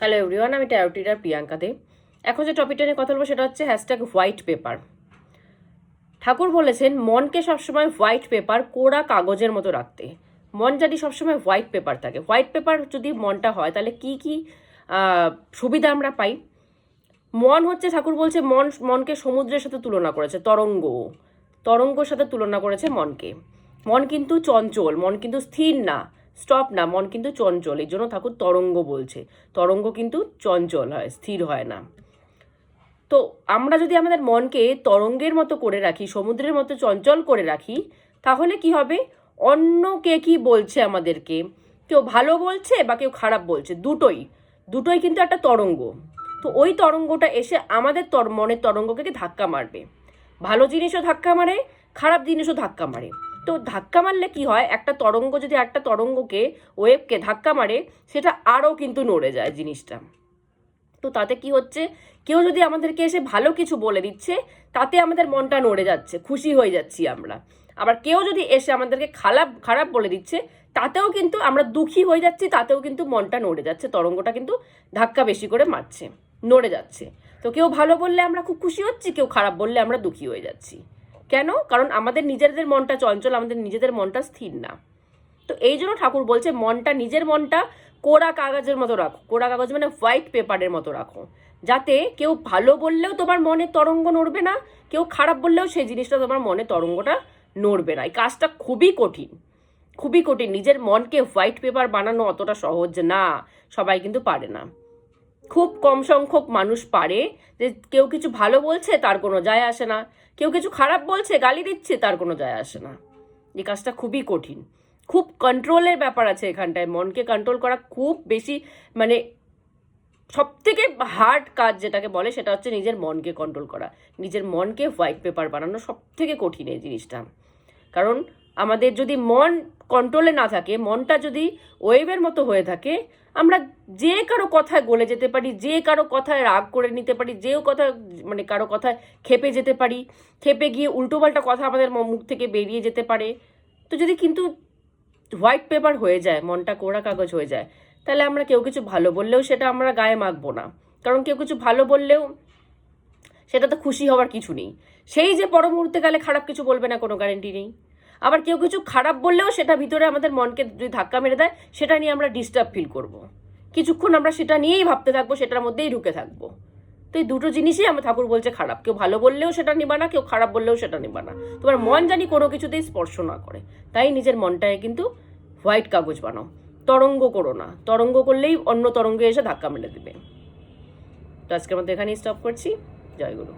Hello everyone, আমি taro teacher Priyanka দে। এখন যে টপিকটা নিয়ে কথা বলবো সেটা হচ্ছে হ্যাশট্যাগ হোয়াইট পেপার। ঠাকুর বলেছেন মনকে সবসময় হোয়াইট পেপার, কোরা কাগজের মতো রাখতে। মন যদি সবসময় হোয়াইট পেপার থাকে, হোয়াইট পেপার যদি মনটা হয়, তাহলে কি কি সুবিধা আমরা পাই? মন হচ্ছে, ঠাকুর বলছে মনকে সমুদ্রের সাথে তুলনা করেছে, তরঙ্গর সাথে তুলনা করেছে মনকে। মন কিন্তু চঞ্চল, মন কিন্তু স্থির না, স্টপ না, মন কিন্তু চঞ্চল। এই জন্য ঠাকুর তরঙ্গ বলছে। তরঙ্গ কিন্তু চঞ্চল হয়, স্থির হয় না। তো আমরা যদি আমাদের মনকে তরঙ্গের মতো করে রাখি, সমুদ্রের মতো চঞ্চল করে রাখি, তাহলে কি হবে? অন্য কে কি বলছে আমাদেরকে, কেউ ভালো বলছে বা কেউ খারাপ বলছে, দুটোই কিন্তু একটা তরঙ্গ। তো ওই তরঙ্গটা এসে আমাদের মনের তরঙ্গকে ধাক্কা মারবে। ভালো জিনিসও ধাক্কা মারে, খারাপ জিনিসও ধাক্কা মারে। তো ধাক্কা মারলে কি হয়? একটা তরঙ্গ যদি একটা তরঙ্গকে, ওয়েভকে ধাক্কা মারে, সেটা আরও কিন্তু নড়ে যায় জিনিসটা। তো তাতে কি হচ্ছে? কেউ যদি আমাদেরকে এসে ভালো কিছু বলে দিচ্ছে, তাতে আমাদের মনটা নড়ে যাচ্ছে, খুশি হয়ে যাচ্ছি আমরা। আবার কেউ যদি এসে আমাদেরকে খারাপ বলে দিচ্ছে, তাতেও কিন্তু আমরা দুঃখী হয়ে যাচ্ছি, তাতেও কিন্তু মনটা নড়ে যাচ্ছে, তরঙ্গটা কিন্তু ধাক্কা বেশি করে মারছে, নড়ে যাচ্ছে। তো কেউ ভালো বললে আমরা খুব খুশি হচ্ছি, কেউ খারাপ বললে আমরা দুঃখী হয়ে যাচ্ছি। কেন? কারণ আমাদের নিজেদের মনটা চঞ্চল, আমাদের নিজেদের মনটা স্থির না। তো এই জন্য ঠাকুর বলছে নিজের মনটা কোরা কাগজের মতো রাখো। কোরা কাগজ মানে হোয়াইট পেপারের মতো রাখো, যাতে কেউ ভালো বললেও তোমার মনে তরঙ্গ নড়বে না, কেউ খারাপ বললেও সেই জিনিসটা তোমার মনে তরঙ্গটা নড়বে না। এই কাজটা খুবই কঠিন, খুবই কঠিন। নিজের মনকে হোয়াইট পেপার বানানো অতটা সহজ না, সবাই কিন্তু পারে না। খুব কম সংখ্যক মানুষ পারে। যে কেউ কিছু ভালো বলছে তার কোনো যায় আসে না, কেউ কিছু খারাপ বলছে, গালি দিচ্ছে, তার কোনো যায় আসে না। এই কাজটা খুবই কঠিন, খুব কন্ট্রোলের ব্যাপার আছে এখানটায়। মনকে কন্ট্রোল করা খুব বেশি, মানে সব থেকে হার্ড কাজ যেটাকে বলে সেটা হচ্ছে নিজের মনকে কন্ট্রোল করা। নিজের মনকে হোয়াইট পেপার বানানো সব থেকে কঠিন এই জিনিসটা। কারণ আমাদের যদি মন কন্ট্রোলে না থাকে, মনটা যদি ওয়েভের মতো হয়ে থাকে, আমরা যে কারো কথায় গলে যেতে পারি, যে কারো কথায় রাগ করে নিতে পারি, যে কথা মানে কারো কথায় খেপে যেতে পারি, খেপে গিয়ে উল্টোপাল্টা কথা আমাদের মুখ থেকে বেরিয়ে যেতে পারে। তো যদি কিন্তু হোয়াইট পেপার হয়ে যায়, মনটা কোরা কাগজ হয়ে যায়, তাহলে আমরা কেউ কিছু ভালো বললেও সেটা আমরা গায়ে মাখবো না। কারণ কেউ কিছু ভালো বললেও সেটা তো খুশি হওয়ার কিছু নেই। সেই যে পর মুহূর্তে গেলে খারাপ কিছু বলবে না, কোনো গ্যারেন্টি নেই। আবার কেউ কিছু খারাপ বললেও সেটা ভিতরে আমাদের মনকে যদি ধাক্কা মেরে দেয়, সেটা নিয়ে আমরা ডিস্টার্ব ফিল করব। কিছুক্ষণ আমরা সেটা নিয়েই ভাবতে থাকবো, সেটার মধ্যেই ঢুকে থাকবো। তো এই দুটো জিনিসই আমার ঠাকুর বলছে খারাপ। কেউ ভালো বললেও সেটা নিবা না, কেউ খারাপ বললেও সেটা নিবা না। তোমার মন জানি কোনো কিছুতেই স্পর্শ না করে। তাই নিজের মনটাকে কিন্তু হোয়াইট কাগজ বানাও, তরঙ্গ করো না। তরঙ্গ করলেই অন্য তরঙ্গে এসে ধাক্কা মেরে দেবে। তো আজকের মধ্যে এখানেই স্টপ করছি। জয় গুরু।